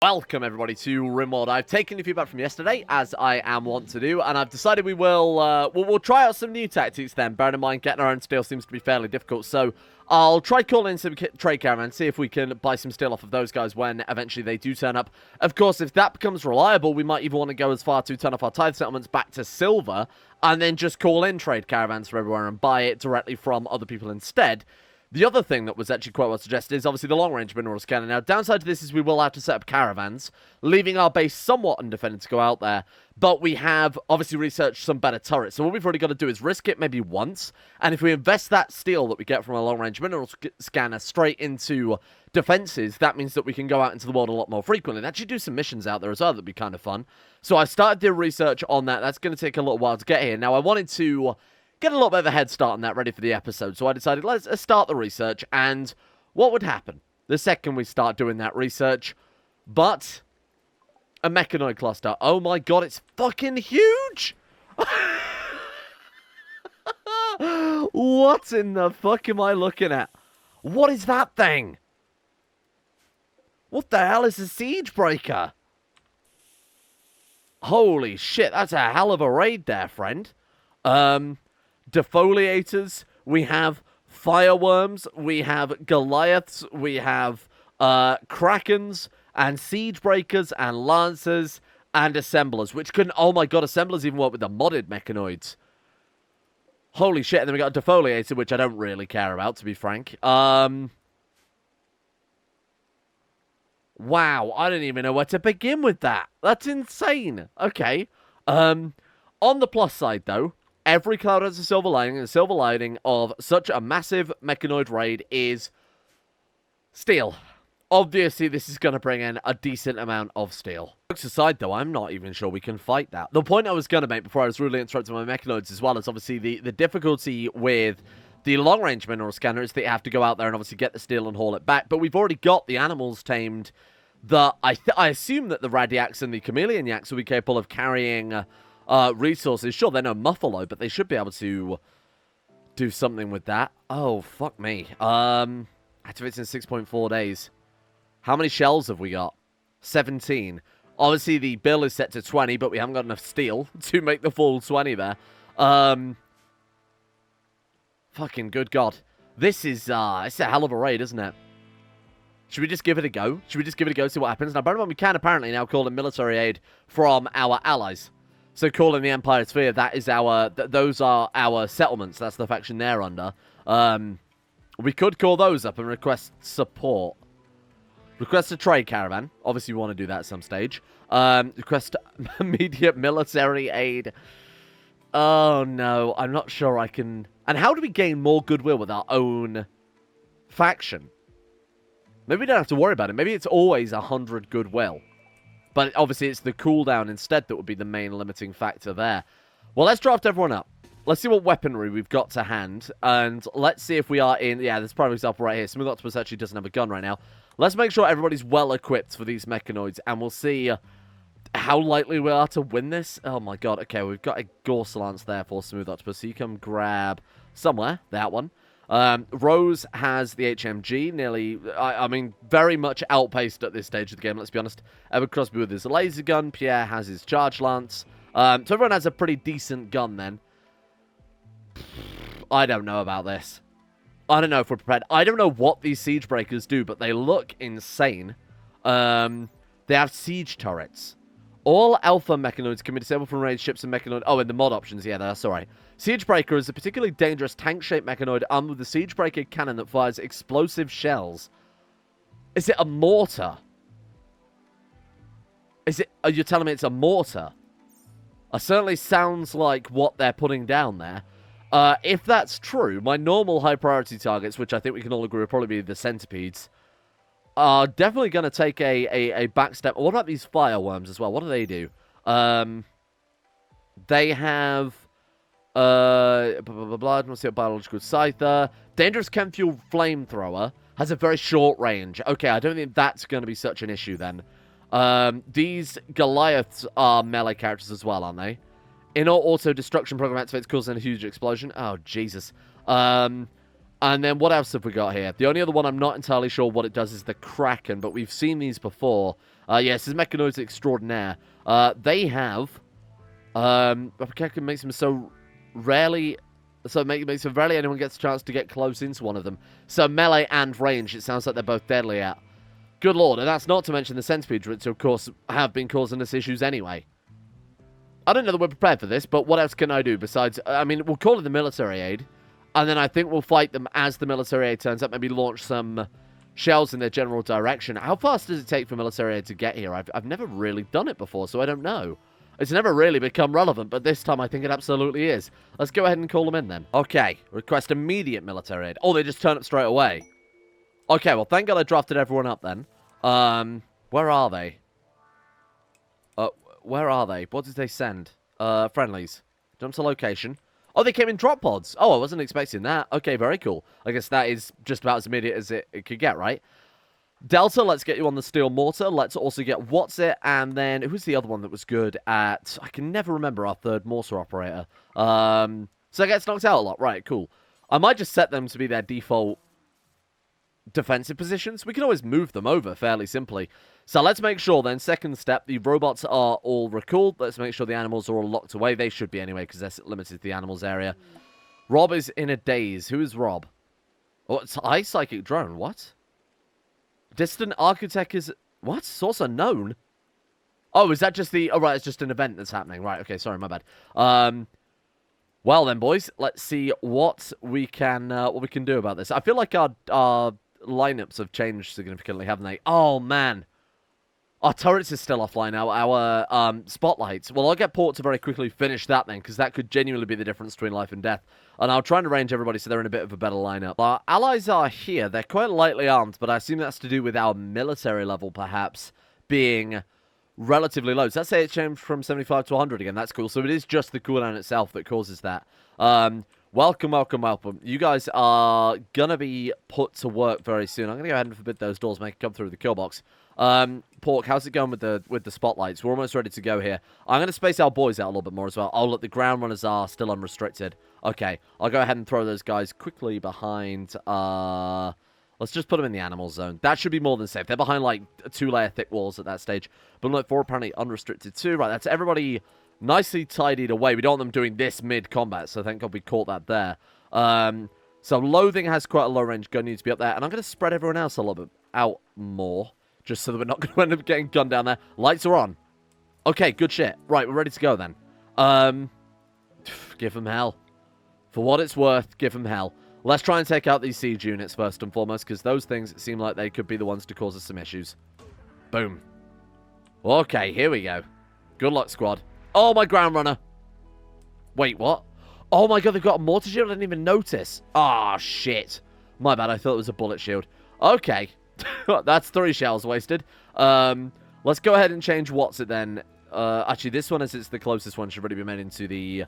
Welcome everybody to RimWorld. I've taken the feedback from yesterday, as I am wont to do, and I've decided we'll try out some new tactics then. Bearing in mind, getting our own steel seems to be fairly difficult, so I'll try calling in some trade caravans, see if we can buy some steel off of those guys when eventually they do turn up. Of course, if that becomes reliable, we might even want to go as far to turn off our tithe settlements back to silver, and then just call in trade caravans from everywhere and buy it directly from other people instead. The other thing that was actually quite well suggested is obviously the long-range mineral scanner. Now, downside to this is we will have to set up caravans, leaving our base somewhat undefended to go out there, but we have obviously researched some better turrets. So what we've already got to do is risk it maybe once, and if we invest that steel that we get from a long-range mineral scanner straight into defenses, that means that we can go out into the world a lot more frequently and actually do some missions out there as well. That'd be kind of fun. So I started the research on that. That's going to take a little while to get here. Now, I wanted to get a little bit of a head start on that, ready for the episode. So I decided, let's start the research, and what would happen the second we start doing that research? But a mechanoid cluster. Oh my god, it's fucking huge! What in the fuck am I looking at? What is that thing? What the hell is a siege breaker? Holy shit, that's a hell of a raid there, friend. Defoliators, we have fireworms, we have Goliaths, we have Krakens, and Siege Breakers, and Lancers, and Assemblers, which can, oh my god, Assemblers even work with the modded mechanoids. Holy shit, and then we got a Defoliator, which I don't really care about, to be frank. Wow, I don't even know where to begin with that. That's insane. Okay. On the plus side, though, every cloud has a silver lining, and the silver lining of such a massive mechanoid raid is steel. Obviously, this is going to bring in a decent amount of steel. Jokes aside, though, I'm not even sure we can fight that. The point I was going to make before I was really interrupting my mechanoids as well is obviously the difficulty with the long-range mineral scanner is that you have to go out there and obviously get the steel and haul it back. But we've already got the animals tamed that I assume that the Radiacs and the Chameleon Yaks will be capable of carrying resources. Sure, they're no Muffalo, but they should be able to do something with that. Oh, fuck me. Activates in 6.4 days. How many shells have we got? 17. Obviously, the bill is set to 20, but we haven't got enough steel to make the full 20 there. Fucking good God. This is, it's a hell of a raid, isn't it? Should we just give it a go? Should we just give it a go, see what happens? Now, bear in mind, we can apparently now call in military aid from our allies. So calling the Empire Sphere, that is our, those are our settlements. That's the faction they're under. We could call those up and request support. Request a trade caravan. Obviously, we want to do that at some stage. Request immediate military aid. Oh, no. I'm not sure I can... And how do we gain more goodwill with our own faction? Maybe we don't have to worry about it. Maybe it's always 100 goodwill. But obviously, it's the cooldown instead that would be the main limiting factor there. Well, let's draft everyone up. Let's see what weaponry we've got to hand. And let's see if we are in... Yeah, there's prime example right here. Smooth Octopus actually doesn't have a gun right now. Let's make sure everybody's well-equipped for these mechanoids. And we'll see how likely we are to win this. Oh, my God. Okay, we've got a Gorsalance there for Smooth Octopus. So you can grab somewhere. That one. Rose has the HMG, nearly, I mean, very much outpaced at this stage of the game, let's be honest. Evan Crosby with his laser gun, Pierre has his charge lance. So everyone has a pretty decent gun then. I don't know about this. I don't know if we're prepared. I don't know what these siege breakers do, but they look insane. They have siege turrets. All alpha mechanoids can be disabled from ranged ships and mechanoid... Oh, and the mod options, yeah, that's alright. Siegebreaker is a particularly dangerous tank-shaped mechanoid armed with a Siegebreaker cannon that fires explosive shells. Is it a mortar? Is it... Are you telling me it's a mortar? Certainly sounds like what they're putting down there. If that's true, my normal high-priority targets, which I think we can all agree will probably be the centipedes, are definitely going to take a back step. What about these fireworms as well? What do they do? They have... Let's see, biological scyther. Dangerous chem fuel flamethrower has a very short range. Okay, I don't think that's going to be such an issue then. These Goliaths are melee characters as well, aren't they? Inner auto destruction program activates, causing a huge explosion. Oh, Jesus. And then what else have we got here? The only other one I'm not entirely sure what it does is the Kraken, but we've seen these before. Yes, this is Mechanoids Extraordinaire. They have... Replicate makes them so rarely... So it makes it rarely anyone gets a chance to get close into one of them. So melee and range, it sounds like they're both deadly at. Good lord, and that's not to mention the centipede which of course have been causing us issues anyway. I don't know that we're prepared for this, but what else can I do besides... I mean, we'll call it the military aid, and then I think we'll fight them as the military aid turns up, maybe launch some shells in their general direction. How fast does it take for military aid to get here? I've never really done it before, so I don't know. It's never really become relevant, but this time I think it absolutely is. Let's go ahead and call them in then. Okay, request immediate military aid. Oh, they just turn up straight away. Okay, well, thank God I drafted everyone up then. Where are they? Where are they? What did they send? Friendlies. Jump to location. Oh, they came in drop pods. Oh, I wasn't expecting that. Okay, very cool. I guess that is just about as immediate as it could get, right? Delta, let's get you on the steel mortar. Let's also get What's It, and then who's the other one that was good at... I can never remember our third mortar operator. So it gets knocked out a lot. Right, cool. I might just set them to be their default defensive positions. We can always move them over fairly simply. So let's make sure then, second step, the robots are all recalled. Let's make sure the animals are all locked away. They should be anyway, because they're limited to the animals area. Rob is in a daze. Who is Rob? Oh, it's Eye Psychic Drone. What? Distant Architect is... What? Source unknown? Oh, is that just the... Oh, right, it's just an event that's happening. Right, okay, sorry, my bad. Well then, boys, let's see what we can do about this. I feel like our lineups have changed significantly, haven't they? Oh, man. Our turrets is still offline now. Our spotlights. Well, I'll get Port to very quickly finish that then, because that could genuinely be the difference between life and death. And I'll try and arrange everybody so they're in a bit of a better lineup. Our allies are here. They're quite lightly armed, but I assume that's to do with our military level, perhaps, being relatively low. So let's say it changed from 75 to 100 again. That's cool. So it is just the cooldown itself that causes that. Welcome, welcome, welcome. You guys are going to be put to work very soon. I'm going to go ahead and forbid those doors, make it come through the kill box. Pork, how's it going with the spotlights? We're almost ready to go here. I'm going to space our boys out a little bit more as well. Oh, look, the ground runners are still unrestricted. Okay, I'll go ahead and throw those guys quickly behind... Let's just put them in the animal zone. That should be more than safe. They're behind, like, 2-layer thick walls at that stage. But look, 4 apparently unrestricted too. Right, that's everybody nicely tidied away. We don't want them doing this mid-combat, so thank God we caught that there. So Loathing has quite a low-range gun. Needs to be up there. And I'm going to spread everyone else a little bit out more, just so that we're not going to end up getting gunned down there. Lights are on. Okay, good shit. Right, we're ready to go then. Give them hell. For what it's worth, give them hell. Let's try and take out these siege units first and foremost, because those things seem like they could be the ones to cause us some issues. Boom. Okay, here we go. Good luck, squad. Oh, my ground runner. Wait, what? Oh my god, they've got a mortar shield? I didn't even notice. Ah, shit. My bad, I thought it was a bullet shield. Okay. That's 3 shells wasted. Let's go ahead and change What's It then. Actually, this one, as it's the closest one, should already be made into the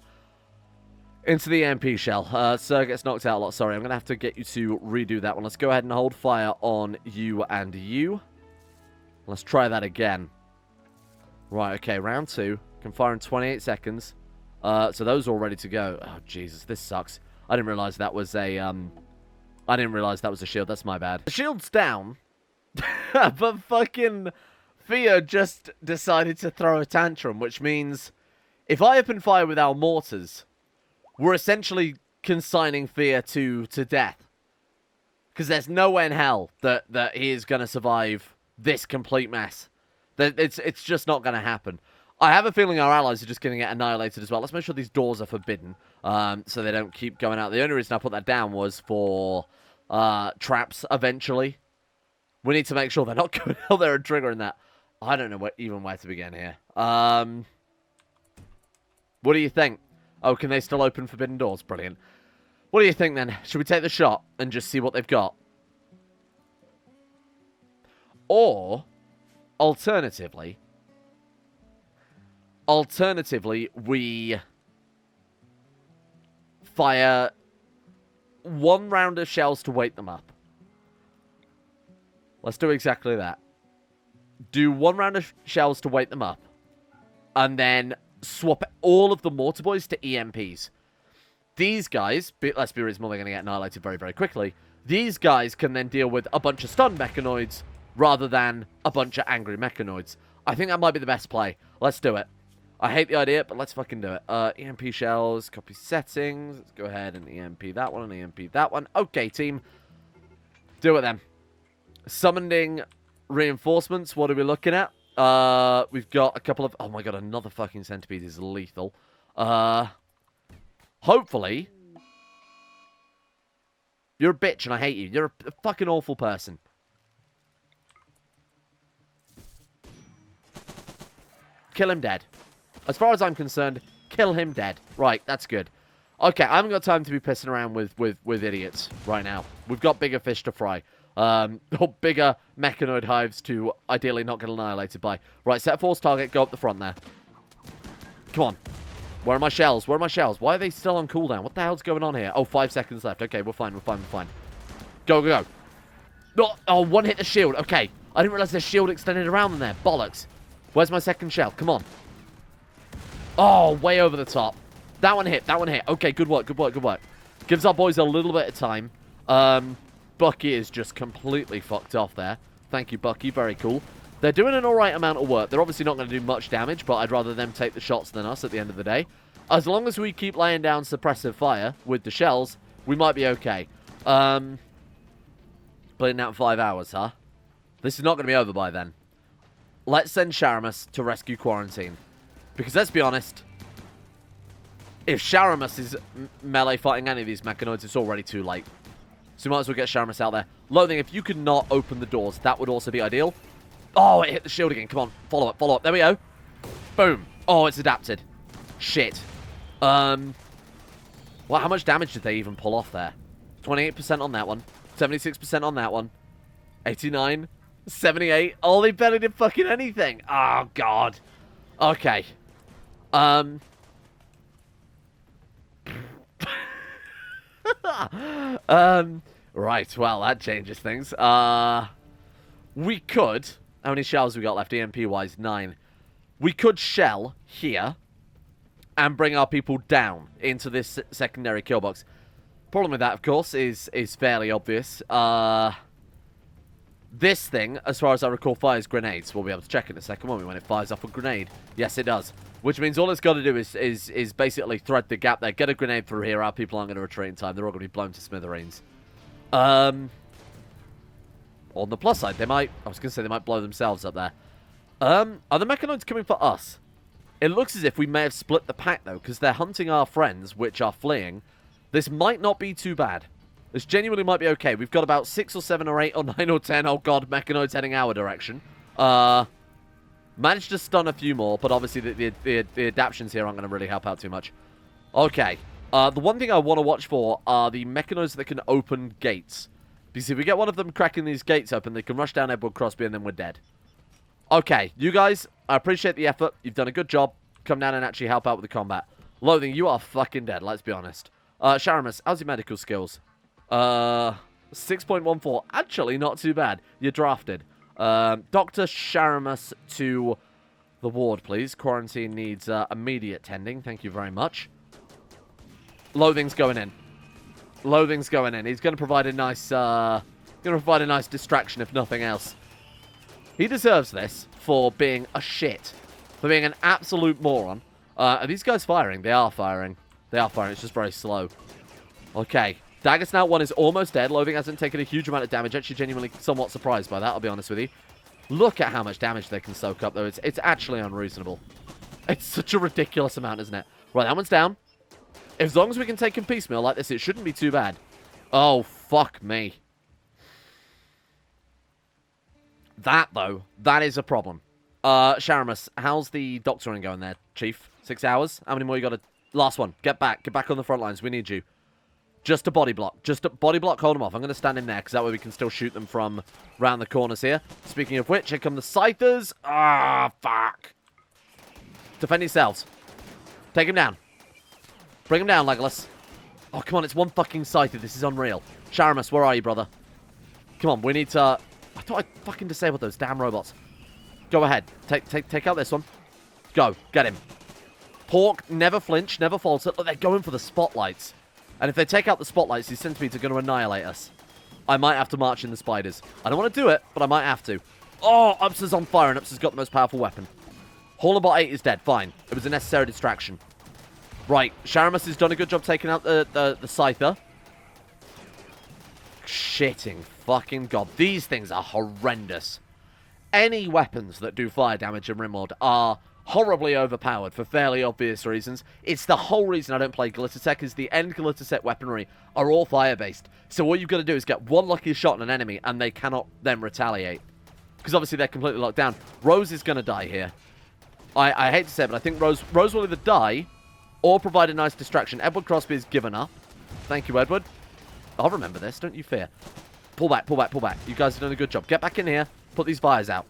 EMP shell. Sir gets knocked out a lot. Sorry, I'm going to have to get you to redo that one. Let's go ahead and hold fire on you and you. Let's try that again. Right, okay, round 2. Can fire in 28 seconds. So those are all ready to go. Oh, Jesus, this sucks. I didn't realize that was a, I didn't realize that was a shield. That's my bad. The shield's down. But fucking Fia just decided to throw a tantrum, which means if I open fire with our mortars, we're essentially consigning Fia to death. Because there's no way in hell that he is going to survive this complete mess. It's just not going to happen. I have a feeling our allies are just going to get annihilated as well. Let's make sure these doors are forbidden, so they don't keep going out. The only reason I put that down was for traps eventually. We need to make sure they're not going out there and triggering that. I don't know even where to begin here. What do you think? Oh, can they still open forbidden doors? Brilliant. What do you think then? Should we take the shot and just see what they've got? Or, alternatively, we fire 1 round of shells to wake them up. Let's do exactly that. Do 1 round of shells to wake them up. And then swap all of the mortar boys to EMPs. These guys, let's be reasonable, they're going to get annihilated very, very quickly. These guys can then deal with a bunch of stun mechanoids rather than a bunch of angry mechanoids. I think that might be the best play. Let's do it. I hate the idea, but let's fucking do it. EMP shells, copy settings. Let's go ahead and EMP that one and EMP that one. Okay, team. Do it then. Summoning reinforcements. What are we looking at? We've got a couple of... Oh my god, another fucking centipede is lethal. Hopefully... You're a bitch and I hate you. You're a fucking awful person. Kill him dead. As far as I'm concerned, kill him dead. Right, that's good. Okay, I haven't got time to be pissing around with idiots right now. We've got bigger fish to fry. Or bigger mechanoid hives to ideally not get annihilated by. Right, set a force target. Go up the front there. Come on. Where are my shells? Where are my shells? Why are they still on cooldown? What the hell's going on here? Oh, 5 seconds left. Okay, we're fine. We're fine. We're fine. Go, go, go. Oh, one hit the shield. Okay. I didn't realize the shield extended around them there. Bollocks. Where's my second shell? Come on. Oh, way over the top. That one hit. That one hit. Okay, good work. Good work. Good work. Gives our boys a little bit of time. Bucky is just completely fucked off there. Thank you, Bucky. Very cool. They're doing an alright amount of work. They're obviously not going to do much damage, but I'd rather them take the shots than us at the end of the day. As long as we keep laying down suppressive fire with the shells, we might be okay. Playing out 5 hours, huh? This is not going to be over by then. Let's send Sharamus to rescue Quarantine. Because let's be honest, if Sharamus is melee fighting any of these mechanoids, it's already too late. So we might as well get Sharamus out there. Loathing, if you could not open the doors, that would also be ideal. Oh, it hit the shield again. Come on. Follow up, follow up. There we go. Boom. Oh, it's adapted. Shit. Well, how much damage did they even pull off there? 28% on that one. 76% on that one. 89. 78. Oh, they barely did fucking anything. Oh, God. Okay. Right. Well, that changes things. We could... How many shells we got left, EMP-wise? 9. We could shell here and bring our people down into this secondary kill box. Problem with that, of course, is fairly obvious. This thing, as far as I recall, fires grenades. We'll be able to check in a second, won't we, when it fires off a grenade. Yes, it does. Which means all it's got to do is basically thread the gap there. Get a grenade through here. Our people aren't going to retreat in time. They're all going to be blown to smithereens. On the plus side, they might... I was going to say they might blow themselves up there. Are the mechanoids coming for us? It looks as if we may have split the pack, though, because they're hunting our friends, which are fleeing. This might not be too bad. This genuinely might be okay. We've got about 6 or 7 or 8 or 9 or 10, oh god, mechanoids heading our direction. Managed to stun a few more, but obviously the adaptions here aren't going to really help out too much. Okay. The one thing I want to watch for are the mechanoids that can open gates. Because if we get one of them cracking these gates open, they can rush down Edward Crosby and then we're dead. Okay, you guys, I appreciate the effort. You've done a good job. Come down and actually help out with the combat. Loathing, you are fucking dead, let's be honest. Sharamus, how's your medical skills? 6.14. Actually, not too bad. You're drafted. Dr. Sharamus to the ward, please. Quarantine needs immediate tending. Thank you very much. Loathing's going in. Loathing's going in. He's going to provide a nice, distraction, if nothing else. He deserves this for being a shit. For being an absolute moron. Are these guys firing? They are firing. They are firing. It's just very slow. Okay. Dagger Snout 1 is almost dead. Loathing hasn't taken a huge amount of damage. Actually, genuinely somewhat surprised by that, I'll be honest with you. Look at how much damage they can soak up, though. It's actually unreasonable. It's such a ridiculous amount, isn't it? Right, that one's down. As long as we can take him piecemeal like this, it shouldn't be too bad. Oh, fuck me. That, though, that is a problem. Sharamus, how's the doctoring going there, Chief? 6 hours? How many more you got to... Last one. Get back. Get back on the front lines. We need you. Just a body block. Just a body block. Hold them off. I'm going to stand in there, because that way we can still shoot them from round the corners here. Speaking of which, here come the Scythers. Ah, fuck. Defend yourselves. Take him down. Bring him down, Legolas. Oh, come on. It's one fucking Scyther. This is unreal. Sharamus, where are you, brother? Come on. We need to... I thought I fucking disabled those damn robots. Go ahead. Take out this one. Go. Get him. Pork, never flinch, never falter. Look, they're going for the spotlights. And if they take out the spotlights, these centipedes are going to annihilate us. I might have to march in the spiders. I don't want to do it, but I might have to. Oh, Upsa's on fire, and Upsa's got the most powerful weapon. Haulerbot 8 is dead. Fine. It was a necessary distraction. Right. Sharamus has done a good job taking out the Scyther. Shitting fucking god. These things are horrendous. Any weapons that do fire damage in Rimworld are horribly overpowered for fairly obvious reasons. It's the whole reason I don't play Glittertech, is the end Glittertech weaponry are all fire-based. So all you've got to do is get one lucky shot on an enemy, and they cannot then retaliate. Because obviously they're completely locked down. Rose is going to die here. I hate to say it, but I think Rose will either die or provide a nice distraction. Edward Crosby has given up. Thank you, Edward. I'll remember this, don't you fear. Pull back, pull back, pull back. You guys are doing a good job. Get back in here. Put these fires out.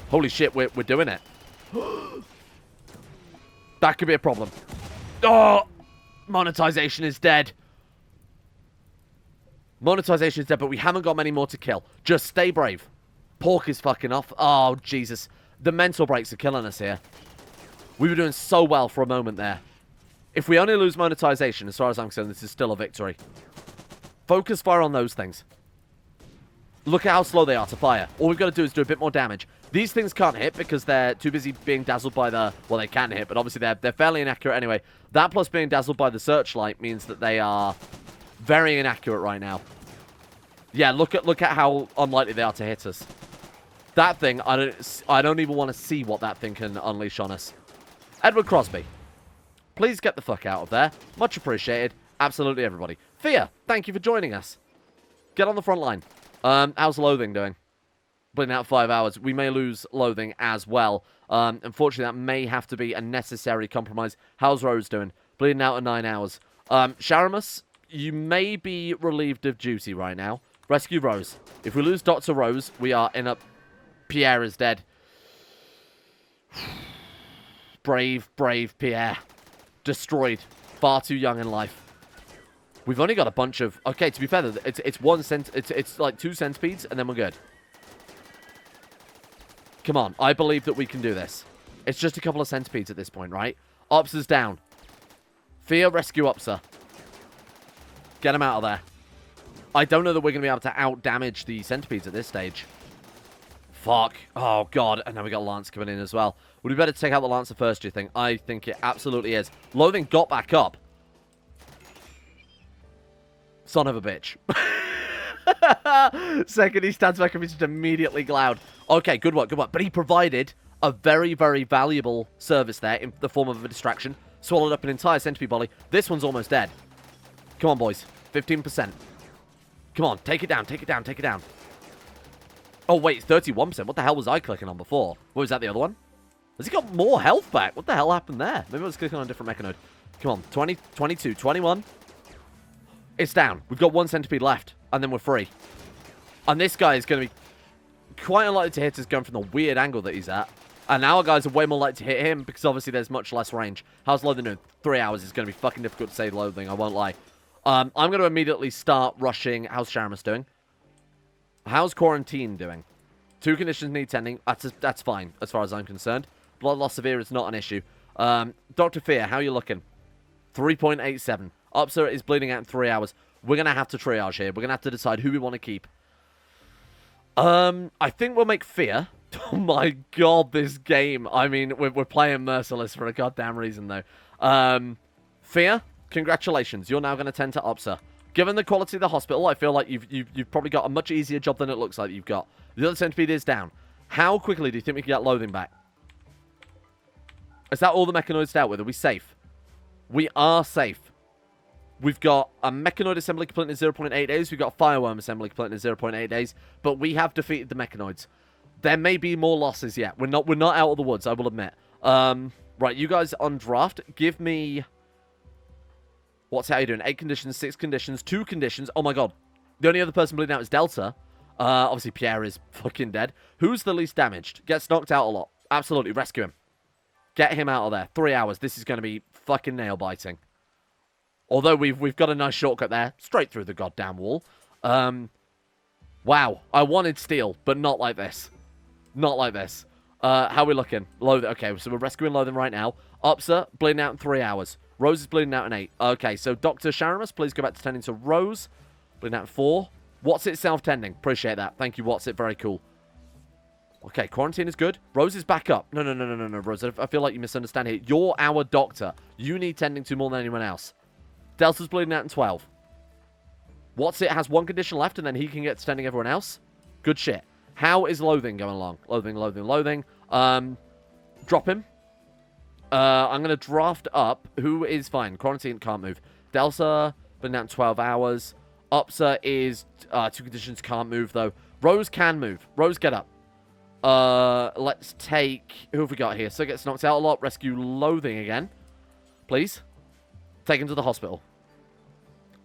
Holy shit, we're doing it. That could be a problem. Oh! Monetization is dead. Monetization is dead, but we haven't got many more to kill. Just stay brave. Pork is fucking off. Oh, Jesus. The mental breaks are killing us here. We were doing so well for a moment there. If we only lose monetization, as far as I'm concerned, this is still a victory. Focus fire on those things. Look at how slow they are to fire. All we've got to do is do a bit more damage. These things can't hit because they're too busy being dazzled by the... Well, they can hit, but obviously they're fairly inaccurate anyway. That plus being dazzled by the searchlight means that they are very inaccurate right now. Yeah, look at how unlikely they are to hit us. That thing, I don't even want to see what that thing can unleash on us. Edward Crosby, please get the fuck out of there. Much appreciated. Absolutely everybody. Fia, thank you for joining us. Get on the front line. How's Loathing doing? Bleeding out 5 hours. We may lose Loathing as well. Unfortunately, that may have to be a necessary compromise. How's Rose doing? Bleeding out at 9 hours. Sharamus, you may be relieved of duty right now. Rescue Rose. If we lose Dr. Rose, we are in a... Pierre is dead. Brave, brave Pierre. Destroyed. Far too young in life. We've only got a bunch of... Okay, to be fair, it's like 2 centipedes, and then we're good. Come on. I believe that we can do this. It's just a couple of centipedes at this point, right? Opsa's down. Fia, rescue Opsa. Get him out of there. I don't know that we're going to be able to out-damage the centipedes at this stage. Fuck. Oh, God. And now we got Lance coming in as well. Would we better take out the Lancer first, do you think? I think it absolutely is. Loathing got back up. Son of a bitch. Second, he stands back up, he's just immediately glowed. Okay, good work, good work. But he provided a very, very valuable service there in the form of a distraction. Swallowed up an entire centipede body. This one's almost dead. Come on, boys. 15%. Come on, take it down, take it down, take it down. Oh, wait, 31%. What the hell was I clicking on before? What was that, the other one? Has he got more health back? What the hell happened there? Maybe I was clicking on a different mechanode. Come on, 20, 22, 21. It's down. We've got 1 centipede left, and then we're free. And this guy is going to be quite unlikely to hit us going from the weird angle that he's at. And our guys are way more likely to hit him because obviously there's much less range. How's Loathing doing? 3 hours is going to be fucking difficult to say Loathing, I won't lie. I'm going to immediately start rushing. How's Sharamus doing? How's Quarantine doing? 2 conditions need tending. That's fine, as far as I'm concerned. Blood loss severe is not an issue. Dr. Fear, how are you looking? 3.87. Upsa is bleeding out in 3 hours. We're going to have to triage here. We're going to have to decide who we want to keep. I think we'll make Fear. Oh my god, this game. I mean, we're playing Merciless for a goddamn reason, though. Fear, congratulations. You're now going to tend to Upsa. Given the quality of the hospital, I feel like you've probably got a much easier job than it looks like you've got. The other centipede is down. How quickly do you think we can get Loathing back? Is that all the mechanoids dealt with? Are we safe? We are safe. We've got a mechanoid assembly complete in 0.8 days. We've got a fireworm assembly complete in 0.8 days. But we have defeated the mechanoids. There may be more losses yet. We're not out of the woods, I will admit. Right, you guys on draft, give me... What's how you doing? 8 conditions, 6 conditions, 2 conditions. Oh my god. The only other person bleeding out is Delta. Obviously, Pierre is fucking dead. Who's the least damaged? Gets knocked out a lot. Absolutely, rescue him. Get him out of there. 3 hours. This is going to be fucking nail-biting. Although we've got a nice shortcut there. Straight through the goddamn wall. Wow. I wanted steel, but not like this. Not like this. How are we looking? Loathing. Okay, so we're rescuing Loathing right now. Upsa, bleeding out in 3 hours. Rose is bleeding out in 8. Okay, so Dr. Sharamus, please go back to tending to Rose. Bleeding out in 4. What's it self-tending? Appreciate that. Thank you, What's it. Very cool. Okay, quarantine is good. Rose is back up. No, Rose. I feel like you misunderstand here. You're our doctor. You need tending to more than anyone else. Delta's bleeding out in 12. What's it has one condition left, and then he can get to tending everyone else. Good shit. How is Loathing going along? Loathing. Drop him. I'm going to draft up. Who is fine? Quarantine can't move. Delta, been out in 12 hours. Upsa is 2 conditions, can't move, though. Rose can move. Rose, get up. Let's take... Who have we got here? So gets knocked out a lot. Rescue Loathing again. Please. Take him to the hospital.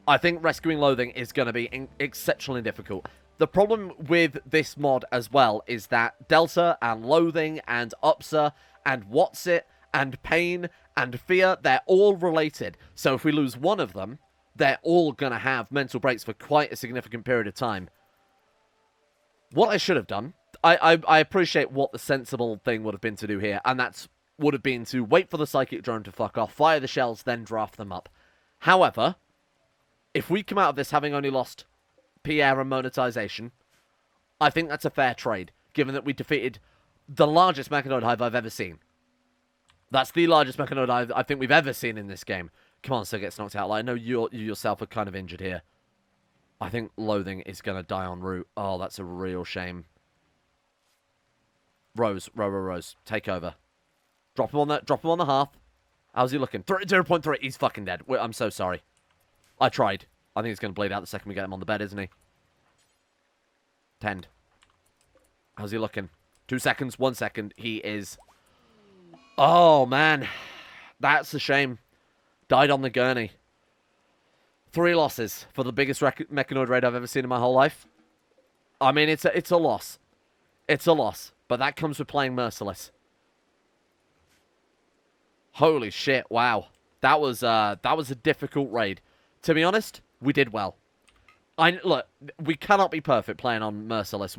I think rescuing Loathing is going to be exceptionally difficult. The problem with this mod as well is that Delta and Loathing and Upsa and What's It and Pain and Fear, they're all related. So if we lose one of them, they're all going to have mental breaks for quite a significant period of time. What I should have done, I appreciate what the sensible thing would have been to do here, and that would have been to wait for the psychic drone to fuck off, fire the shells, then draft them up. However, if we come out of this having only lost Pierre and monetization, I think that's a fair trade, given that we defeated the largest Mechanoid Hive I've ever seen. That's the largest Mechanoid Hive I think we've ever seen in this game. Come on, so gets knocked out. Like, I know you yourself are kind of injured here. I think Loathing is going to die en route. Oh, that's a real shame. Rose, take over. Drop him on the hearth. How's he looking? 0.3. He's fucking dead. I'm so sorry. I tried. I think he's going to bleed out the second we get him on the bed, isn't he? Tend. How's he looking? 2 seconds, 1 second. He is... Oh, man. That's a shame. Died on the gurney. 3 losses for the biggest Mechanoid raid I've ever seen in my whole life. I mean, it's a loss. It's a loss. But that comes with playing Merciless. Holy shit, wow. That was a difficult raid. To be honest, we did well. Look, we cannot be perfect playing on Merciless.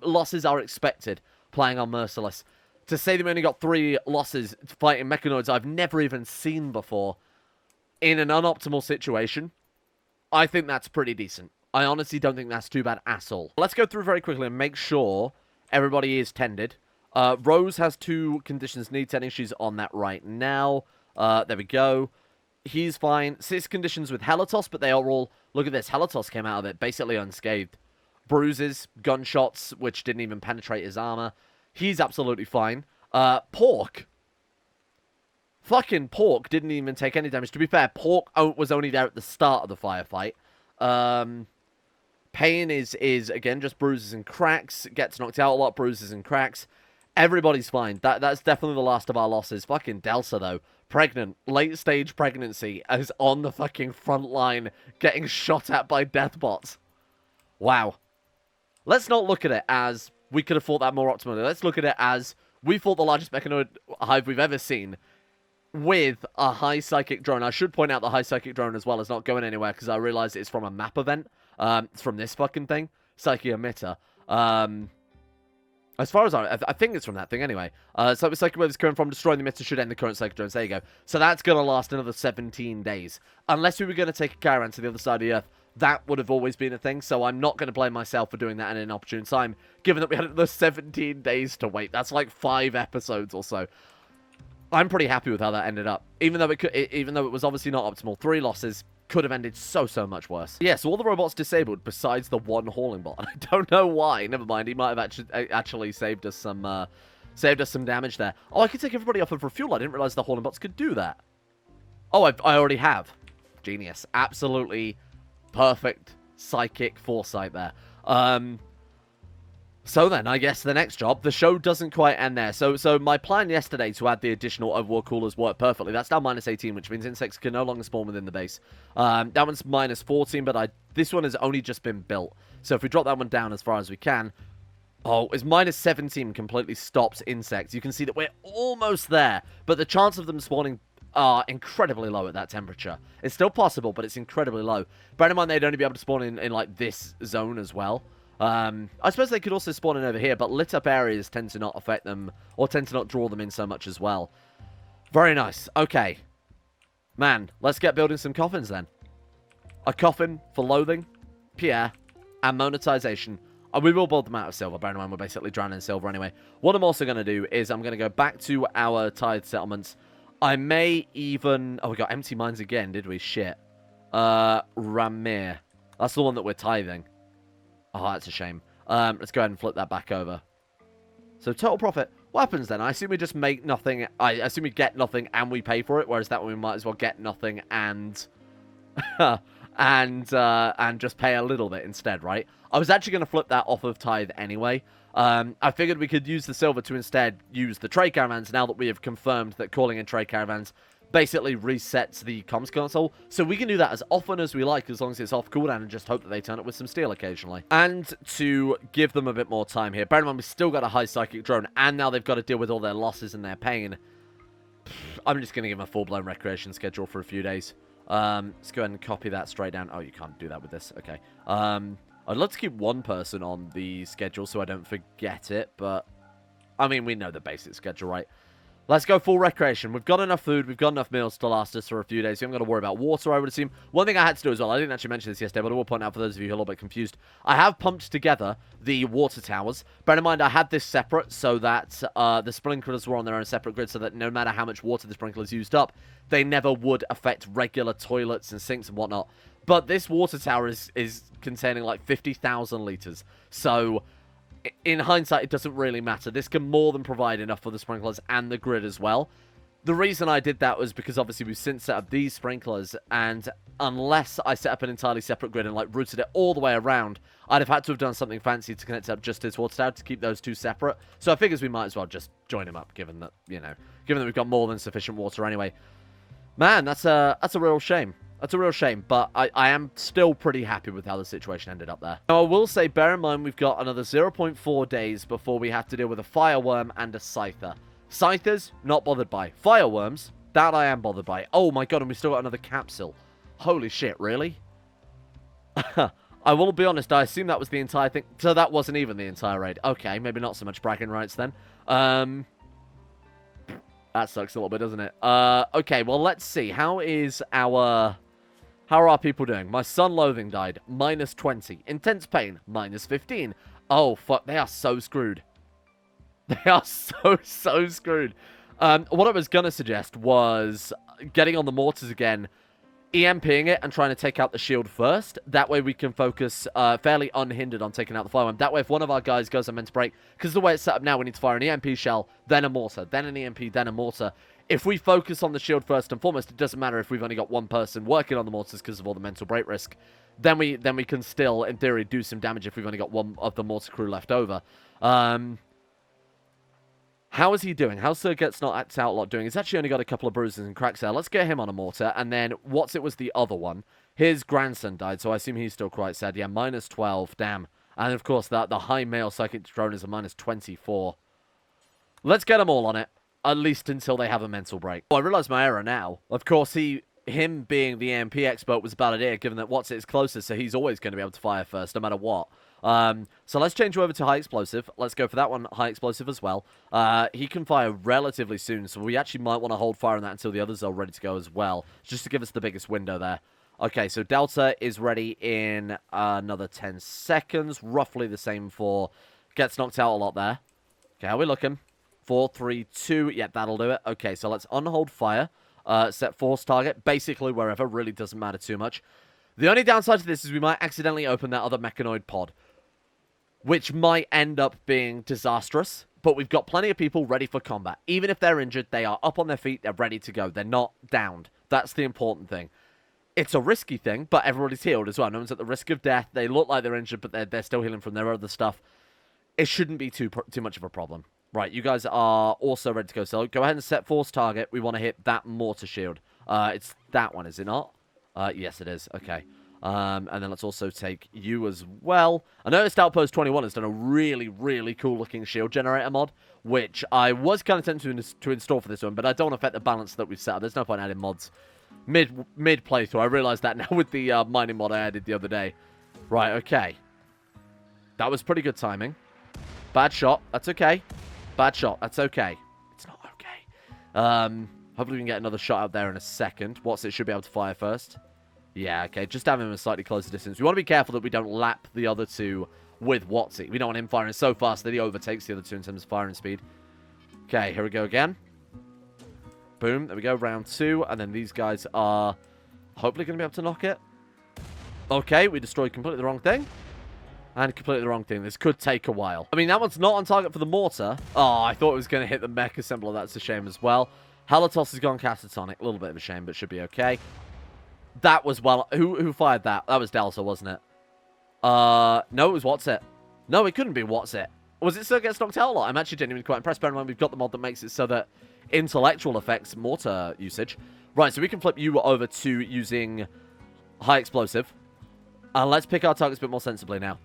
Losses are expected playing on Merciless. To say that we only got 3 losses fighting Mechanoids I've never even seen before in an unoptimal situation, I think that's pretty decent. I honestly don't think that's too bad at all. Let's go through very quickly and make sure everybody is tended. Rose has 2 conditions need tending. She's on that right now. There we go. He's fine. 6 conditions with Helatos, but they are all... Look at this. Helatos came out of it basically unscathed. Bruises, gunshots, which didn't even penetrate his armor. He's absolutely fine. Pork. Fucking Pork didn't even take any damage. To be fair, Pork was only there at the start of the firefight. Pain is again, just bruises and cracks. Gets knocked out a lot, bruises and cracks. Everybody's fine. That's definitely the last of our losses. Fucking Delsa, though. Pregnant. Late-stage pregnancy is on the fucking front line getting shot at by deathbots. Wow. Let's not look at it as we could have fought that more optimally. Let's look at it as we fought the largest Mechanoid Hive we've ever seen with a high psychic drone. I should point out the high psychic drone as well is not going anywhere because I realized it's from a map event. It's from this fucking thing. Psychic Emitter. As far as I think it's from that thing anyway. So the psychic wave is coming from destroying the emitter should end the current psychic drones. There you go. So that's going to last another 17 days. Unless we were going to take a caravan to the other side of the earth, that would have always been a thing. So I'm not going to blame myself for doing that in an opportune time, given that we had the 17 days to wait. That's like 5 episodes or so. I'm pretty happy with how that ended up. Even though it was obviously not optimal. 3 losses. Could have ended so much worse. Yeah, so all the robots disabled besides the one hauling bot. I don't know why. Never mind. He might have actually saved us some damage there. Oh, I could take everybody off of refuel. I didn't realize the hauling bots could do that. Oh, I already have. Genius. Absolutely perfect psychic foresight there. So then, I guess the next job, the show doesn't quite end there. So my plan yesterday to add the additional overworld coolers worked perfectly. That's now minus 18, which means insects can no longer spawn within the base. That one's minus 14, but this one has only just been built. So if we drop that one down as far as we can... Oh, it's minus 17 completely stops insects. You can see that we're almost there, but the chance of them spawning are incredibly low at that temperature. It's still possible, but it's incredibly low. Bear in mind, they'd only be able to spawn in like, this zone as well. I suppose they could also spawn in over here, but lit up areas tend to not affect them, or tend to not draw them in so much as well. Very nice. Okay. Man, let's get building some coffins then. A coffin for Loathing, Pierre, and monetization. We will build them out of silver. Bear in mind, we're basically drowning in silver anyway. What I'm also going to do is I'm going to go back to our tithe settlements. I may even... Oh, we got empty mines again, did we? Shit. Ramir. That's the one that we're tithing. Oh, that's a shame. Let's go ahead and flip that back over. So total profit. What happens then? I assume we just make nothing. I assume we get nothing and we pay for it. Whereas that one we might as well get nothing and and just pay a little bit instead, right? I was actually going to flip that off of tithe anyway. I figured we could use the silver to instead use the trade caravans now that we have confirmed that calling in trade caravans basically resets the comms console. So we can do that as often as we like, as long as it's off cooldown, and just hope that they turn it with some steel occasionally. And to give them a bit more time here, bear in mind we've still got a high psychic drone, and now they've got to deal with all their losses and their pain. I'm just going to give them a full-blown recreation schedule for a few days. Let's go ahead and copy that straight down. Oh, you can't do that with this. Okay. I'd love to keep one person on the schedule so I don't forget it, but I mean, we know the basic schedule, right? Let's go full recreation. We've got enough food. We've got enough meals to last us for a few days. So I'm going to worry about water, I would assume. One thing I had to do as well, I didn't actually mention this yesterday, but I will point out for those of you who are a little bit confused. I have pumped together the water towers. Bear in mind, I had this separate so that the sprinklers were on their own separate grid so that no matter how much water the sprinklers used up, they never would affect regular toilets and sinks and whatnot. But this water tower is containing like 50,000 litres. So in hindsight, it doesn't really matter. This can more than provide enough for the sprinklers and the grid as well. The reason I did that was because obviously we've since set up these sprinklers, and unless I set up an entirely separate grid and like routed it all the way around, I'd have had to have done something fancy to connect up just this water tower to keep those two separate. So I figures we might as well just join them up, given that, you know, given that we've got more than sufficient water anyway. Man, that's a real shame. That's a real shame, but I am still pretty happy with how the situation ended up there. Now, I will say, bear in mind, we've got another 0.4 days before we have to deal with a fireworm and a scyther. Scythers, not bothered by. Fireworms, that I am bothered by. Oh my god, and we still got another capsule. Holy shit, really? I will be honest, I assume that was the entire thing. So that wasn't even the entire raid. Okay, maybe not so much bragging rights then. That sucks a little bit, doesn't it? Okay, well, let's see. How are our people doing? My son Loathing died. -20. Intense pain. -15. Oh, fuck. They are so screwed. They are so screwed. What I was going to suggest was getting on the mortars again, EMPing it and trying to take out the shield first. That way we can focus fairly unhindered on taking out the fireworm. That way if one of our guys goes on mental break, because the way it's set up now, we need to fire an EMP shell, then a mortar, then an EMP, then a mortar. If we focus on the shield first and foremost, it doesn't matter if we've only got one person working on the mortars because of all the mental break risk. Then we can still, in theory, do some damage if we've only got one of the mortar crew left over. How is he doing? How's Sir Gets Not Outlawed doing? He's actually only got a couple of bruises and cracks there. Let's get him on a mortar. And then, what's it was the other one? His grandson died, so I assume he's still quite sad. Yeah, -12. Damn. And, of course, the high male psychic drone is a -24. Let's get them all on it. At least until they have a mental break. Oh, I realise my error now. Of course, him being the AMP expert was a bad idea, given that what's it's closest, so he's always going to be able to fire first, no matter what. So let's change over to high explosive. Let's go for that one, high explosive as well. He can fire relatively soon, so we actually might want to hold fire on that until the others are ready to go as well, just to give us the biggest window there. Okay, so Delta is ready in another 10 seconds. Roughly the same for Gets Knocked Out a lot there. Okay, how are we looking? 4, 3, 2. Yeah, that'll do it. Okay, so let's unhold fire. Set force target. Basically wherever. Really doesn't matter too much. The only downside to this is we might accidentally open that other mechanoid pod, which might end up being disastrous. But we've got plenty of people ready for combat. Even if they're injured, they are up on their feet. They're ready to go. They're not downed. That's the important thing. It's a risky thing, but everybody's healed as well. No one's at the risk of death. They look like they're injured, but they're still healing from their other stuff. It shouldn't be too much of a problem. Right, you guys are also ready to go. So go ahead and set force target. We want to hit that mortar shield. It's that one, is it not? Yes, it is. Okay. And then let's also take you as well. I noticed Outpost 21 has done a really, really cool-looking shield generator mod, which I was kind of tempted to install for this one, but I don't want to affect the balance that we've set up. There's no point adding mods mid-playthrough. I realized that now with the mining mod I added the other day. Right, okay. That was pretty good timing. Bad shot. That's okay. Bad shot. That's okay. It's not okay. Hopefully we can get another shot out there in a second. What's it should be able to fire first. Yeah, okay, just have him a slightly closer distance. We want to be careful that we don't lap the other two with Watsy. We don't want him firing so fast that he overtakes the other two in terms of firing speed. Okay, here we go again. Boom, there we go, round 2. And then these guys are hopefully going to be able to knock it. Okay, we destroyed completely the wrong thing. And completely the wrong thing. This could take a while. I mean, that one's not on target for the mortar. Oh, I thought it was going to hit the mech assembler. That's a shame as well. Halatos has gone catatonic. A little bit of a shame, but should be okay. That was well... Who fired that? That was Delta, wasn't it? No, it was What's-It. No, it couldn't be What's-It. Was it still gets knocked out a lot? I'm actually genuinely quite impressed. Bear in mind, we've got the mod that makes it so that intellectual affects mortar usage. Right, so we can flip you over to using high explosive. And let's pick our targets a bit more sensibly now.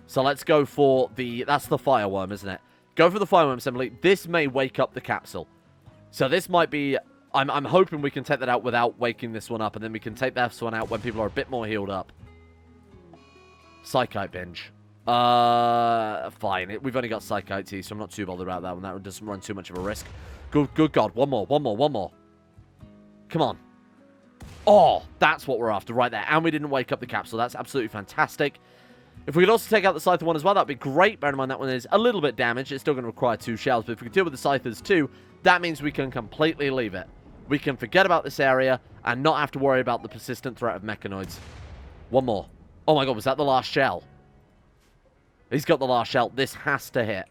So let's go for the... That's the fireworm, isn't it? Go for the fireworm assembly. This may wake up the capsule. So this might be... I'm hoping we can take that out without waking this one up. And then we can take this one out when people are a bit more healed up. Psychite binge. Fine. We've only got Psychite T, so I'm not too bothered about that one. That one doesn't run too much of a risk. Good God. One more. Come on. Oh, that's what we're after right there. And we didn't wake up the capsule. That's absolutely fantastic. If we could also take out the Scyther one as well, that'd be great. Bear in mind that one is a little bit damaged. It's still going to require 2 shells. But if we can deal with the Scythers too, that means we can completely leave it. We can forget about this area and not have to worry about the persistent threat of mechanoids. One more. Oh my God, was that the last shell? He's got the last shell. This has to hit.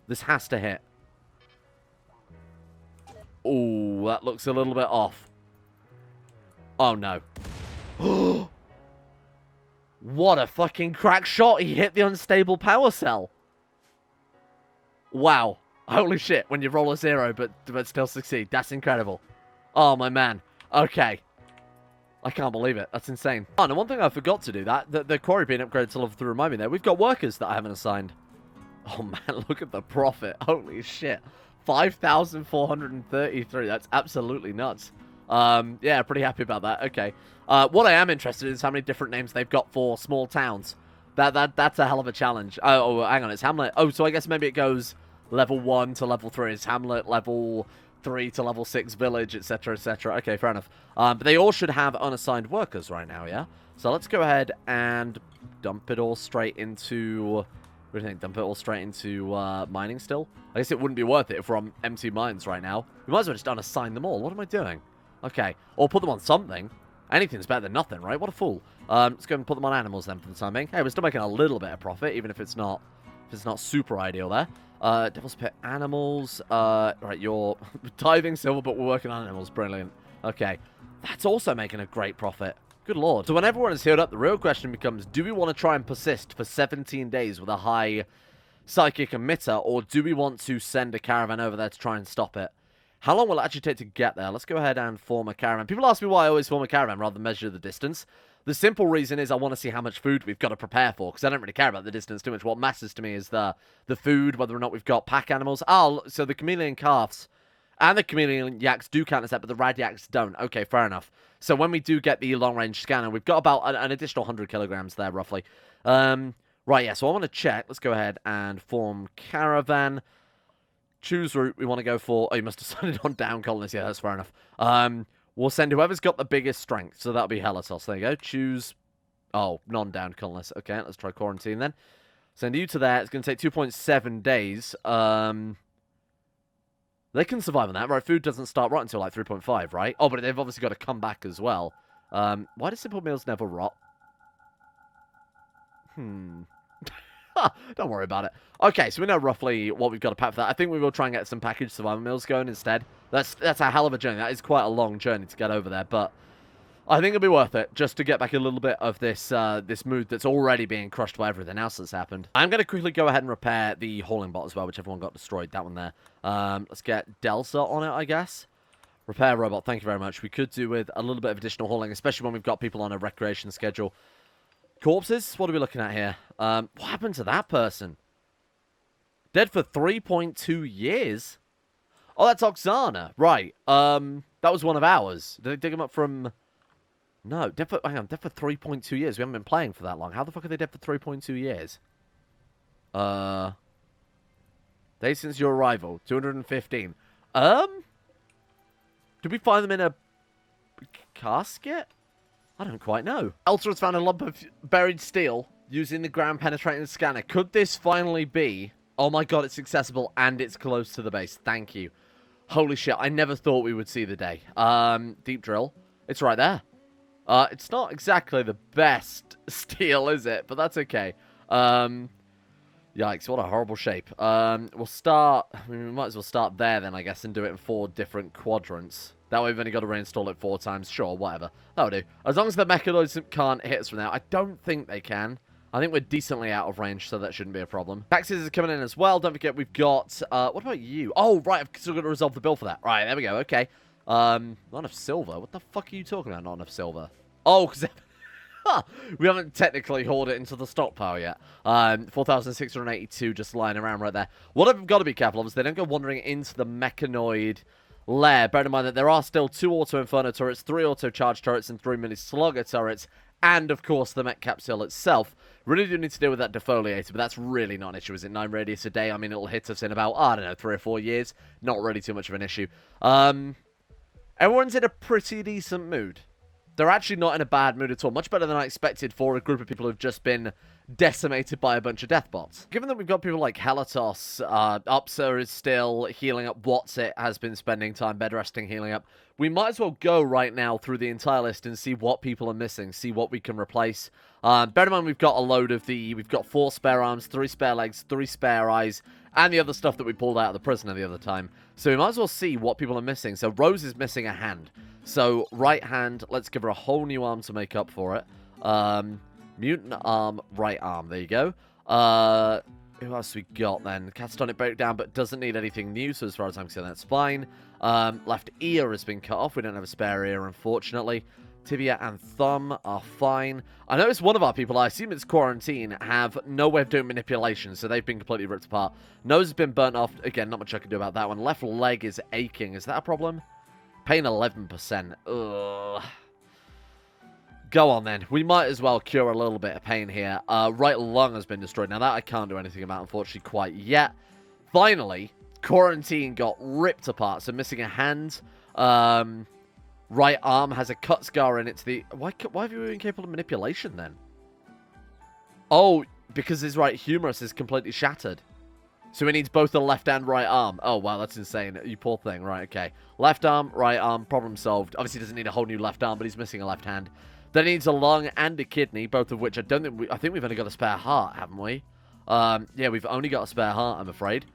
This has to hit. Oh, that looks a little bit off. Oh no. What a fucking crack shot. He hit the unstable power cell. Wow. Holy shit, when you roll a 0 but still succeed. That's incredible. Oh, my man. Okay. I can't believe it. That's insane. Oh, and one thing I forgot to do, the quarry being upgraded to level 3 remind me there. We've got workers that I haven't assigned. Oh, man, look at the profit. Holy shit. 5,433. That's absolutely nuts. Yeah, pretty happy about that. Okay. What I am interested in is how many different names they've got for small towns. That's a hell of a challenge. Oh, hang on. It's Hamlet. Oh, so I guess maybe it goes level 1 to level 3. It's Hamlet, level 3 to level 6 village, etc., etc. Okay, fair enough. But they all should have unassigned workers right now, yeah? So let's go ahead and dump it all straight into... What do you think? Dump it all straight into mining still? I guess it wouldn't be worth it if we're on empty mines right now. We might as well just unassign them all. What am I doing? Okay. Or put them on something. Anything's better than nothing, right? What a fool. Let's go and put them on animals then for the time being. Hey, we're still making a little bit of profit, even if it's not super ideal there. Devil's Pit animals. Right, you're tithing silver, but we're working on animals. Brilliant. Okay. That's also making a great profit. Good lord. So when everyone is healed up, the real question becomes, do we want to try and persist for 17 days with a high psychic emitter, or do we want to send a caravan over there to try and stop it? How long will it actually take to get there? Let's go ahead and form a caravan. People ask me why I always form a caravan rather than measure the distance. The simple reason is I want to see how much food we've got to prepare for, because I don't really care about the distance too much. What matters to me is the food, whether or not we've got pack animals. Oh, so the chameleon calves and the chameleon yaks do count as that, but the rad yaks don't. Okay, fair enough. So when we do get the long-range scanner, we've got about an additional 100 kilograms there, roughly. Right, yeah, so I want to check. Let's go ahead and form caravan. Choose route we want to go for. Oh, you must have decided on down colonists. Yeah, that's fair enough. We'll send whoever's got the biggest strength. So that'll be Helatos. There you go. Choose... Oh, non-down colonists. Okay, let's try quarantine then. Send you to there. It's going to take 2.7 days. They can survive on that, right? Food doesn't start right until like 3.5, right? Oh, but they've obviously got to come back as well. Why do simple meals never rot? Don't worry about it. Okay, so we know roughly what we've got to pack for that. I think we will try and get some packaged survival meals going instead. That's a hell of a journey. That is quite a long journey to get over there, but I think it'll be worth it just to get back a little bit of this this mood that's already being crushed by everything else that's happened. I'm going to quickly go ahead and repair the hauling bot as well, whichever one got destroyed. That one there. Let's get Delsa on it, I guess. Repair robot, thank you very much. We could do with a little bit of additional hauling, especially when we've got people on a recreation schedule. Corpses? What are we looking at here? What happened to that person? Dead for 3.2 years? Oh, that's Oksana. Right. That was one of ours. Did they dig him up from... No, dead for... Hang on, dead for 3.2 years. We haven't been playing for that long. How the fuck are they dead for 3.2 years? Days since your arrival. 215. Did we find them in a casket? I don't quite know. Elsa has found a lump of buried steel using the ground-penetrating scanner. Could this finally be... Oh my god, it's accessible and it's close to the base. Thank you. Holy shit, I never thought we would see the day. Deep drill. It's right there. It's not exactly the best steel, is it? But that's okay. Yikes, what a horrible shape. We'll start... I mean, we might as well start there then, I guess, and do it in 4 different quadrants. That way we've only got to reinstall it 4 times. Sure, whatever. That'll do. As long as the mechanoids can't hit us from now. I don't think they can. I think we're decently out of range, so that shouldn't be a problem. Taxes are coming in as well. Don't forget, we've got... what about you? Oh, right, I've still got to resolve the bill for that. Right, there we go. Okay. Not enough silver. What the fuck are you talking about, not enough silver? Oh, because... we haven't technically hauled it into the stockpile yet. 4,682 just lying around right there. What I've got to be careful of is they don't go wandering into the mechanoid lair. Bear in mind that there are still 2 auto inferno turrets, 3 auto charge turrets, and 3 mini slugger turrets. And, of course, the mech capsule itself. Really do need to deal with that defoliator, but that's really not an issue. Is it 9 radius a day? I mean, it'll hit us in about, I don't know, 3 or 4 years. Not really too much of an issue. Everyone's in a pretty decent mood. They're actually not in a bad mood at all. Much better than I expected for a group of people who've just been decimated by a bunch of deathbots. Given that we've got people like Helatos, Upsa is still healing up, Whatsit has been spending time bed resting, healing up, we might as well go right now through the entire list and see what people are missing, see what we can replace. Bear in mind we've got a load of we've got 4 spare arms, 3 spare legs, 3 spare eyes, and the other stuff that we pulled out of the prisoner the other time. So we might as well see what people are missing. So Rose is missing a hand. So right hand, let's give her a whole new arm to make up for it. Mutant arm, right arm. There you go. Who else we got then? Catatonic breakdown, but doesn't need anything new, so as far as I'm concerned, that's fine. Left ear has been cut off. We don't have a spare ear, unfortunately. Tibia and thumb are fine. I noticed one of our people, I assume it's Quarantine, have no way of doing manipulation, so they've been completely ripped apart. Nose has been burnt off. Again, not much I can do about that one. Left leg is aching. Is that a problem? Pain 11%. Ugh. Go on, then. We might as well cure a little bit of pain here. Right lung has been destroyed. Now, that I can't do anything about, unfortunately, quite yet. Finally, Quarantine got ripped apart, so missing a hand. Right arm has a cut scar in it. Why have you been capable of manipulation, then? Oh, because his right humerus is completely shattered. So he needs both the left and right arm. Oh, wow, that's insane. You poor thing. Right, okay. Left arm, right arm, problem solved. Obviously, he doesn't need a whole new left arm, but he's missing a left hand. Then he needs a lung and a kidney, both of which I think we've only got a spare heart, haven't we? Yeah, we've only got a spare heart, I'm afraid.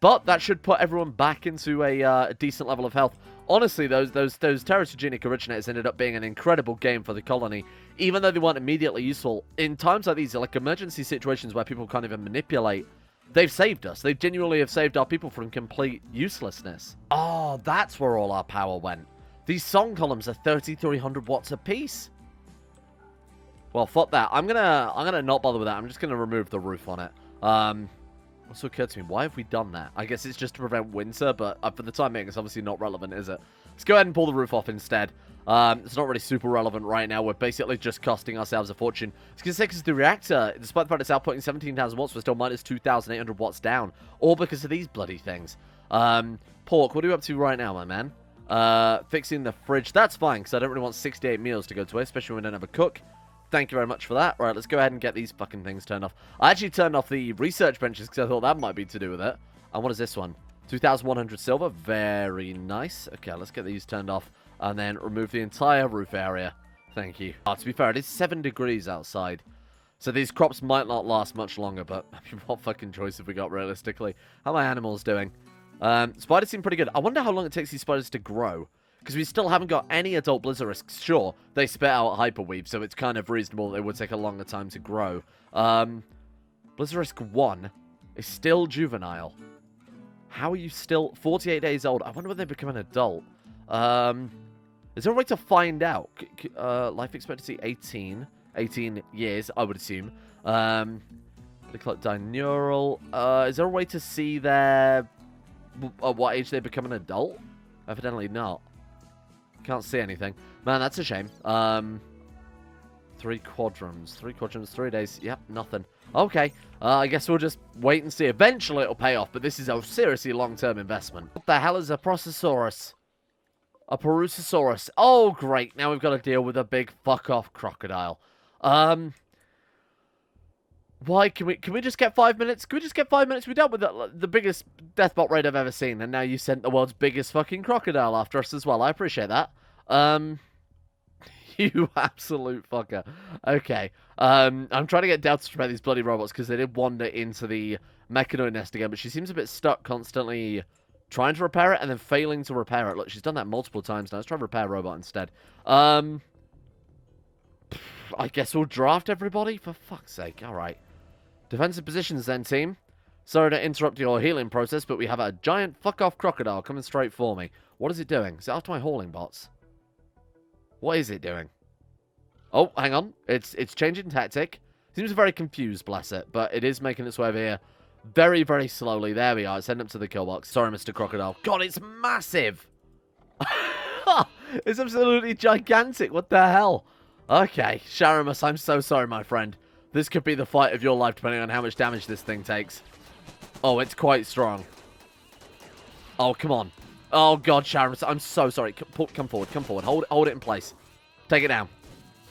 But that should put everyone back into a decent level of health. Honestly, those teratogenic originators ended up being an incredible game for the colony, even though they weren't immediately useful. In times like these, like emergency situations where people can't even manipulate, they've saved us. They genuinely have saved our people from complete uselessness. Oh, that's where all our power went. These song columns are 3,300 watts a piece. Well, fuck that. I'm gonna not bother with that. I'm just gonna remove the roof on it. Also occurred to me, why have we done that? I guess it's just to prevent winter, but for the time being, it's obviously not relevant, is it? Let's go ahead and pull the roof off instead. It's not really super relevant right now. We're basically just costing ourselves a fortune. It's going to say because the reactor, despite the fact it's outputting 17,000 watts, we're still minus 2,800 watts down. All because of these bloody things. Pork, what are you up to right now, my man? Fixing the fridge. That's fine, because I don't really want 68 meals to go to waste, especially when we don't have a cook. Thank you very much for that. Right, let's go ahead and get these fucking things turned off. I actually turned off the research benches because I thought that might be to do with it. And what is this one? 2,100 silver. Very nice. Okay, let's get these turned off and then remove the entire roof area. Thank you. To be fair, it is 7 degrees outside. So these crops might not last much longer, but I mean, what fucking choice have we got realistically? How are my animals doing? Spiders seem pretty good. I wonder how long it takes these spiders to grow. Because we still haven't got any adult Blizzarisks. Sure, they spit out Hyperweave, so it's kind of reasonable that it would take a longer time to grow. Blizzarisk 1 is still juvenile. How are you still 48 days old? I wonder when they become an adult. Is there a way to find out? Life expectancy 18 years, I would assume. They collect dineural. Is there a way to see at what age they become an adult? Evidently not. Can't see anything. Man, that's a shame. 3 quadrants. 3 quadrants, 3 days. Yep, nothing. Okay. I guess we'll just wait and see. Eventually it'll pay off, but this is a seriously long-term investment. What the hell is a Processorus? A Perusosaurus. Oh, great. Now we've got to deal with a big fuck-off crocodile. Why? Can we just get 5 minutes? Can we just get 5 minutes? We dealt with the biggest Deathbot raid I've ever seen, and now you sent the world's biggest fucking crocodile after us as well. I appreciate that. You absolute fucker. Okay. I'm trying to get Delta to repair these bloody robots because they did wander into the mechanoid nest again, but she seems a bit stuck constantly trying to repair it and then failing to repair it. Look, she's done that multiple times now. Let's try to repair a robot instead. I guess we'll draft everybody? For fuck's sake. Alright. Defensive positions then, team. Sorry to interrupt your healing process, but we have a giant fuck-off crocodile coming straight for me. What is it doing? Is it after my hauling bots? What is it doing? Oh, hang on. It's changing tactic. Seems very confused, bless it. But it is making its way over here very, very slowly. There we are. It's heading up to the kill box. Sorry, Mr. Crocodile. God, it's massive. It's absolutely gigantic. What the hell? Okay, Sharamus, I'm so sorry, my friend. This could be the fight of your life, depending on how much damage this thing takes. Oh, it's quite strong. Oh, come on. Oh, God, Sharamus, I'm so sorry. Come forward, come forward. Hold it in place. Take it down.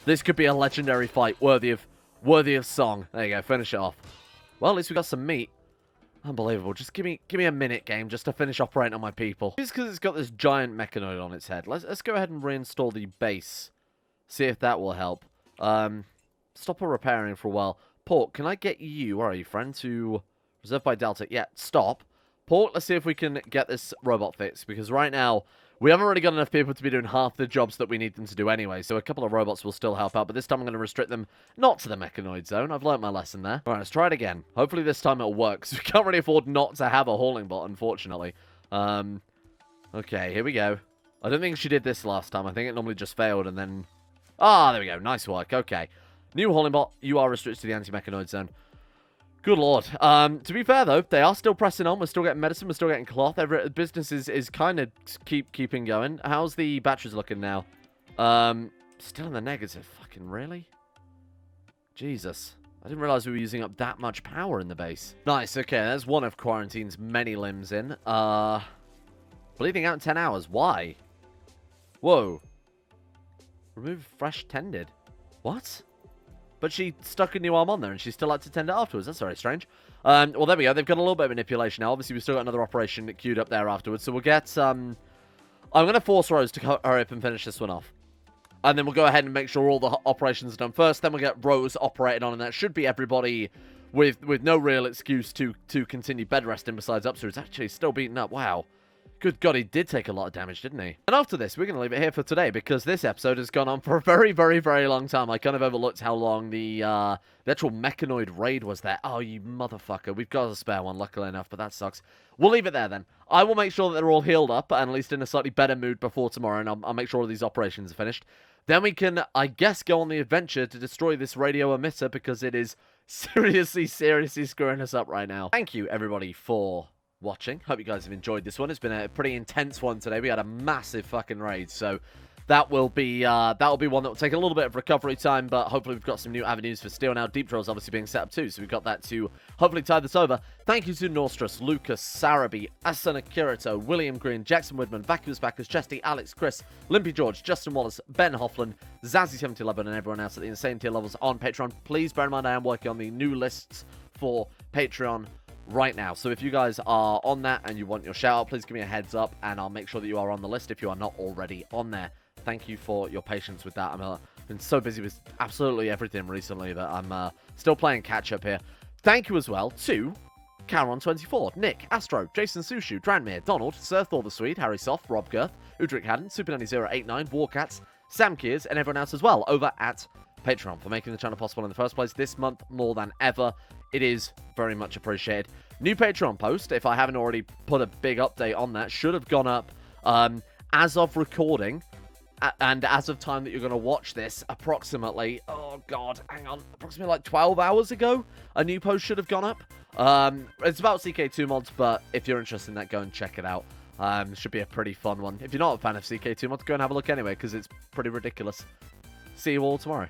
This could be a legendary fight worthy of song. There you go, finish it off. Well, at least we got some meat. Unbelievable. Just give me a minute, game, just to finish operating on my people. Just because it's got this giant mechanoid on its head. Let's go ahead and reinstall the base. See if that will help. Stop her repairing for a while. Pork, can I get you, where are you, friend, to reserve by Delta? Yeah, stop. Pork, let's see if we can get this robot fixed, because right now, we haven't really got enough people to be doing half the jobs that we need them to do anyway, so a couple of robots will still help out, but this time I'm going to restrict them not to the mechanoid zone. I've learnt my lesson there. Alright, let's try it again. Hopefully this time it'll work, because we can't really afford not to have a hauling bot, unfortunately. Okay, here we go. I don't think she did this last time. I think it normally just failed, and then... Ah, there we go. Nice work. Okay. New hauling bot, you are restricted to the anti-mechanoid zone. Good lord. To be fair, though, they are still pressing on. We're still getting medicine. We're still getting cloth. Every business is kind of keeping going. How's the batteries looking now? Still in the negative. Fucking really? Jesus. I didn't realize we were using up that much power in the base. Nice. Okay, that's one of Quarantine's many limbs in. Bleeding out in 10 hours. Why? Whoa. Remove fresh tended. What? But she stuck a new arm on there, and she still had to tend it afterwards. That's very strange. Well, there we go. They've got a little bit of manipulation now. Obviously, we've still got another operation queued up there afterwards. So we'll get... I'm going to force Rose to hurry up and finish this one off. And then we'll go ahead and make sure all the operations are done first. Then we'll get Rose operated on, and that should be everybody with no real excuse to continue bed resting besides Upster. It's actually still beaten up. Wow. Good God, he did take a lot of damage, didn't he? And after this, we're going to leave it here for today, because this episode has gone on for a very, very, very long time. I kind of overlooked how long the actual mechanoid raid was there. Oh, you motherfucker. We've got a spare one, luckily enough, but that sucks. We'll leave it there, then. I will make sure that they're all healed up, and at least in a slightly better mood before tomorrow, and I'll make sure all these operations are finished. Then we can, I guess, go on the adventure to destroy this radio emitter, because it is seriously, seriously screwing us up right now. Thank you, everybody, for watching. Hope you guys have enjoyed this one. It's been a pretty intense one today. We had a massive fucking raid, so that will be one that will take a little bit of recovery time, but hopefully we've got some new avenues for Steel now. Deep Trail's obviously being set up too, so we've got that to hopefully tide this over. Thank you to Norstrus, Lucas, Sarabi, Asana Kirito, William Green, Jackson Woodman, Vacuous Backers, Chesty, Alex, Chris, Limpy George, Justin Wallace, Ben Hoffland, Zazzy7011, and everyone else at the insane tier levels on Patreon. Please bear in mind I am working on the new lists for Patreon right now, so if you guys are on that and you want your shout out, please give me a heads up and I'll make sure that you are on the list if you are not already on there. Thank you for your patience with that. I've been so busy with absolutely everything recently that I'm still playing catch up here. Thank you as well to Caron24, Nick, Astro, Jason Sushu, Dranmere, Donald, Sir Thor the Swede, Harry Soft, Rob Girth, Udric Haddon, SuperNanny089, Warcats, Sam Kears, and everyone else as well over at Patreon for making the channel possible in the first place. This month, more than ever, it is very much appreciated. New Patreon post, if I haven't already put a big update on that, should have gone up as of recording, and as of time that you're going to watch this, approximately, oh god, hang on, approximately like 12 hours ago, a new post should have gone up. It's about CK2 mods, but if you're interested in that, go and check it out. It should be a pretty fun one. If you're not a fan of CK2 mods, go and have a look anyway, because it's pretty ridiculous. See you all tomorrow.